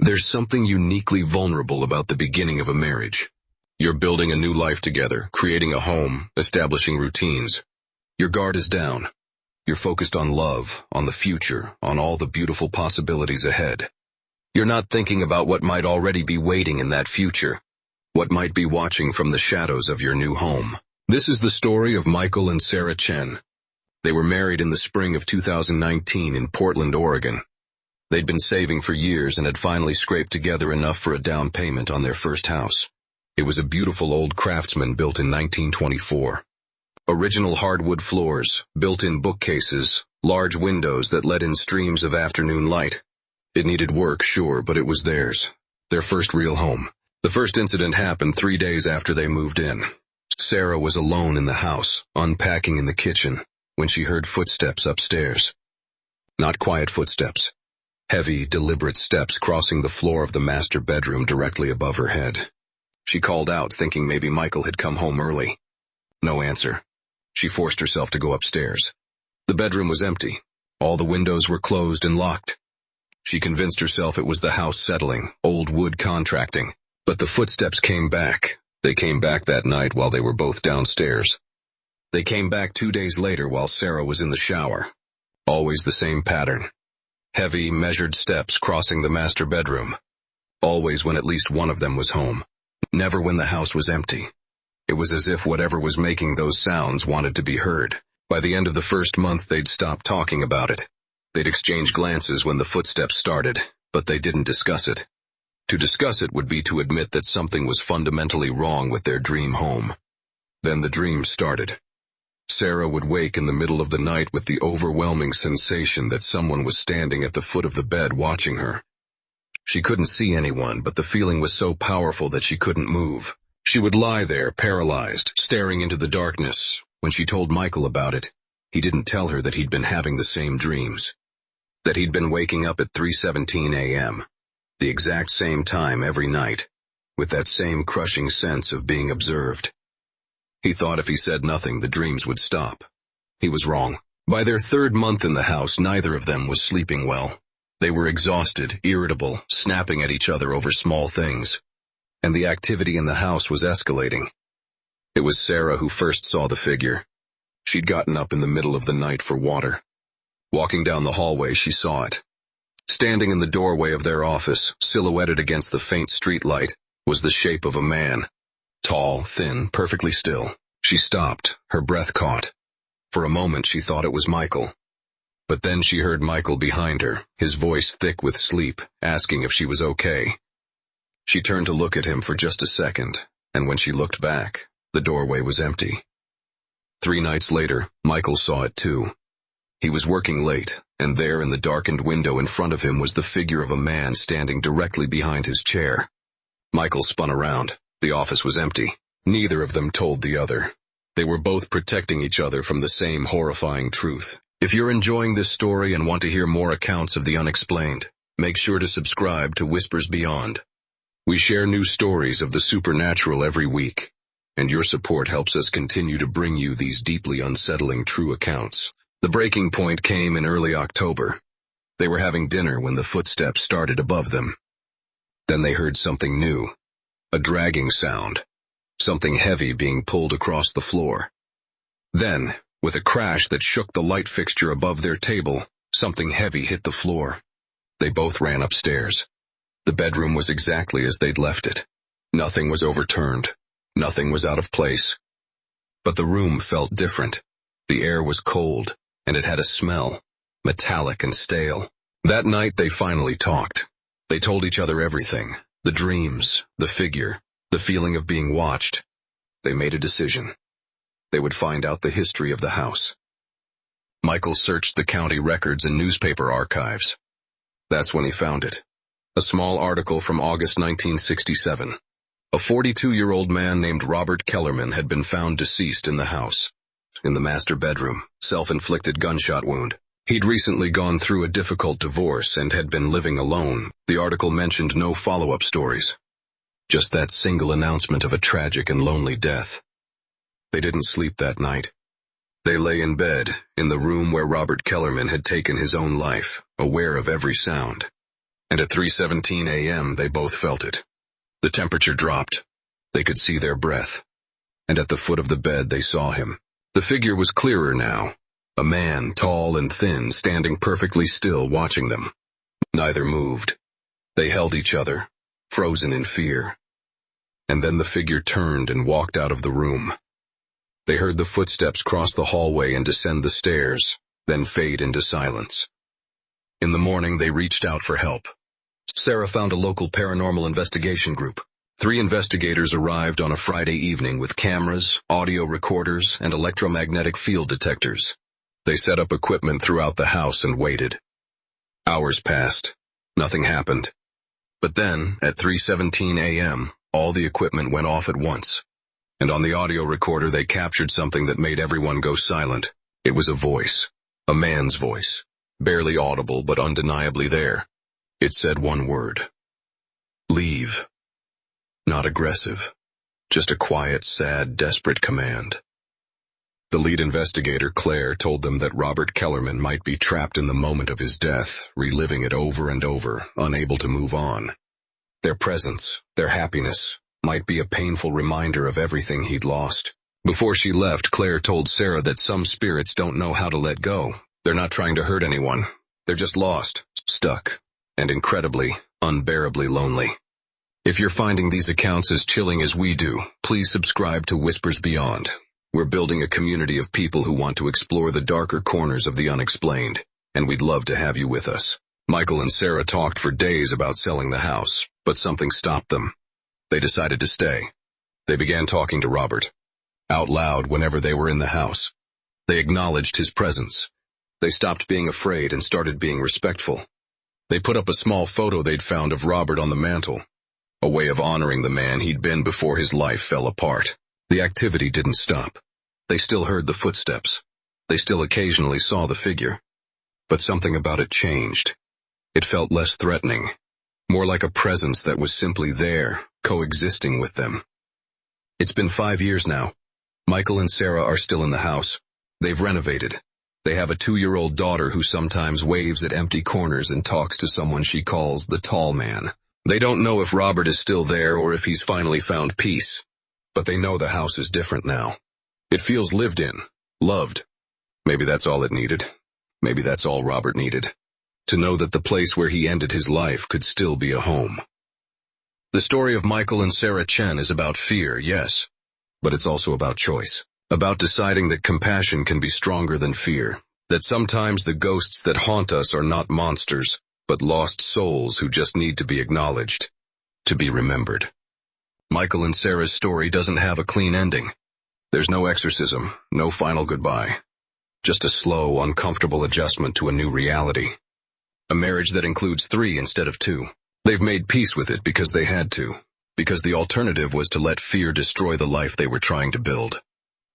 There's something uniquely vulnerable about the beginning of a marriage. You're building a new life together, creating a home, establishing routines. Your guard is down. You're focused on love, on the future, on all the beautiful possibilities ahead. You're not thinking about what might already be waiting in that future, what might be watching from the shadows of your new home. This is the story of Michael and Sarah Chen. They were married in the spring of 2019 in Portland, Oregon. They'd been saving for years and had finally scraped together enough for a down payment on their first house. It was a beautiful old Craftsman built in 1924. Original hardwood floors, built-in bookcases, large windows that let in streams of afternoon light. It needed work, sure, but it was theirs. Their first real home. The first incident happened 3 days after they moved in. Sarah was alone in the house, unpacking in the kitchen, when she heard footsteps upstairs. Not quiet footsteps. Heavy, deliberate steps crossing the floor of the master bedroom directly above her head. She called out, thinking maybe Michael had come home early. No answer. She forced herself to go upstairs. The bedroom was empty. All the windows were closed and locked. She convinced herself it was the house settling, old wood contracting. But the footsteps came back. They came back that night while they were both downstairs. They came back 2 days later while Sarah was in the shower. Always the same pattern. Heavy, measured steps crossing the master bedroom. Always when at least one of them was home. Never when the house was empty. It was as if whatever was making those sounds wanted to be heard. By the end of the first month, they'd stopped talking about it. They'd exchange glances when the footsteps started, but they didn't discuss it. To discuss it would be to admit that something was fundamentally wrong with their dream home. Then the dream started. Sarah would wake in the middle of the night with the overwhelming sensation that someone was standing at the foot of the bed watching her. She couldn't see anyone, but the feeling was so powerful that she couldn't move. She would lie there, paralyzed, staring into the darkness. When she told Michael about it, he didn't tell her that he'd been having the same dreams. That he'd been waking up at 3:17 a.m., the exact same time every night, with that same crushing sense of being observed. He thought if he said nothing, the dreams would stop. He was wrong. By their third month in the house, neither of them was sleeping well. They were exhausted, irritable, snapping at each other over small things. And the activity in the house was escalating. It was Sarah who first saw the figure. She'd gotten up in the middle of the night for water. Walking down the hallway, she saw it. Standing in the doorway of their office, silhouetted against the faint streetlight, was the shape of a man. Tall, thin, perfectly still. She stopped, her breath caught. For a moment she thought it was Michael. But then she heard Michael behind her, his voice thick with sleep, asking if she was okay. She turned to look at him for just a second, and when she looked back, the doorway was empty. 3 nights later, Michael saw it too. He was working late, and there in the darkened window in front of him was the figure of a man standing directly behind his chair. Michael spun around. The office was empty. Neither of them told the other. They were both protecting each other from the same horrifying truth. If you're enjoying this story and want to hear more accounts of the unexplained, make sure to subscribe to Whispers Beyond. We share new stories of the supernatural every week, and your support helps us continue to bring you these deeply unsettling true accounts. The breaking point came in early October. They were having dinner when the footsteps started above them. Then they heard something new. A dragging sound. Something heavy being pulled across the floor. Then, with a crash that shook the light fixture above their table, something heavy hit the floor. They both ran upstairs. The bedroom was exactly as they'd left it. Nothing was overturned. Nothing was out of place. But the room felt different. The air was cold, and it had a smell, metallic and stale. That night they finally talked. They told each other everything. The dreams, the figure, the feeling of being watched. They made a decision. They would find out the history of the house. Michael searched the county records and newspaper archives. That's when he found it. A small article from August 1967. A 42-year-old man named Robert Kellerman had been found deceased in the house. In the master bedroom, self-inflicted gunshot wound. He'd recently gone through a difficult divorce and had been living alone. The article mentioned no follow-up stories. Just that single announcement of a tragic and lonely death. They didn't sleep that night. They lay in bed, in the room where Robert Kellerman had taken his own life, aware of every sound. and at 3:17 a.m. they both felt it. The temperature dropped. They could see their breath. And at the foot of the bed they saw him. The figure was clearer now. A man, tall and thin, standing perfectly still, watching them. Neither moved. They held each other, frozen in fear. And then the figure turned and walked out of the room. They heard the footsteps cross the hallway and descend the stairs, then fade into silence. In the morning they reached out for help. Sarah found a local paranormal investigation group. 3 investigators arrived on a Friday evening with cameras, audio recorders, and electromagnetic field detectors. They set up equipment throughout the house and waited. Hours passed. Nothing happened. But then, at 3:17 a.m., all the equipment went off at once. And on the audio recorder they captured something that made everyone go silent. It was a voice. A man's voice. Barely audible, but undeniably there. It said one word. Leave. Not aggressive. Just a quiet, sad, desperate command. The lead investigator, Claire, told them that Robert Kellerman might be trapped in the moment of his death, reliving it over and over, unable to move on. Their presence, their happiness, might be a painful reminder of everything he'd lost. Before she left, Claire told Sarah that some spirits don't know how to let go. They're not trying to hurt anyone. They're just lost, stuck, and incredibly, unbearably lonely. If you're finding these accounts as chilling as we do, please subscribe to Whispers Beyond. We're building a community of people who want to explore the darker corners of the unexplained, and we'd love to have you with us. Michael and Sarah talked for days about selling the house, but something stopped them. They decided to stay. They began talking to Robert, out loud whenever they were in the house. They acknowledged his presence. They stopped being afraid and started being respectful. They put up a small photo they'd found of Robert on the mantle, a way of honoring the man he'd been before his life fell apart. The activity didn't stop. They still heard the footsteps. They still occasionally saw the figure. But something about it changed. It felt less threatening, more like a presence that was simply there, coexisting with them. It's been 5 years now. Michael and Sarah are still in the house. They've renovated. They have a 2-year-old daughter who sometimes waves at empty corners and talks to someone she calls the tall man. They don't know if Robert is still there or if he's finally found peace. But they know the house is different now. It feels lived in, loved. Maybe that's all it needed. Maybe that's all Robert needed. To know that the place where he ended his life could still be a home. The story of Michael and Sarah Chen is about fear, yes. But it's also about choice. About deciding that compassion can be stronger than fear. That sometimes the ghosts that haunt us are not monsters, but lost souls who just need to be acknowledged. To be remembered. Michael and Sarah's story doesn't have a clean ending. There's no exorcism, no final goodbye. Just a slow, uncomfortable adjustment to a new reality. A marriage that includes 3 instead of 2. They've made peace with it because they had to. Because the alternative was to let fear destroy the life they were trying to build.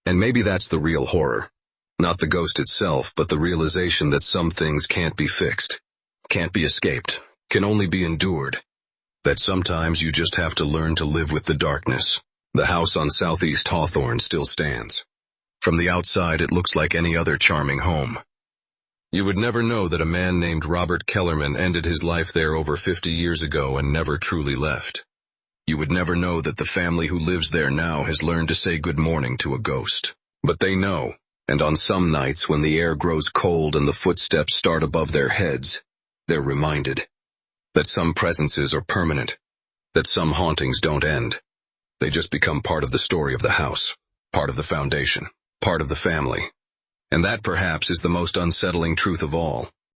And maybe that's the real horror. Not the ghost itself, but the realization that some things can't be fixed. Can't be escaped. Can only be endured. That sometimes you just have to learn to live with the darkness. The house on Southeast Hawthorne still stands. From the outside it looks like any other charming home. You would never know that a man named Robert Kellerman ended his life there over 50 years ago and never truly left. You would never know that the family who lives there now has learned to say good morning to a ghost. But they know, and on some nights when the air grows cold and the footsteps start above their heads, they're reminded that some presences are permanent, that some hauntings don't end. They just become part of the story of the house, part of the foundation, part of the family. And that perhaps is the most unsettling truth of all.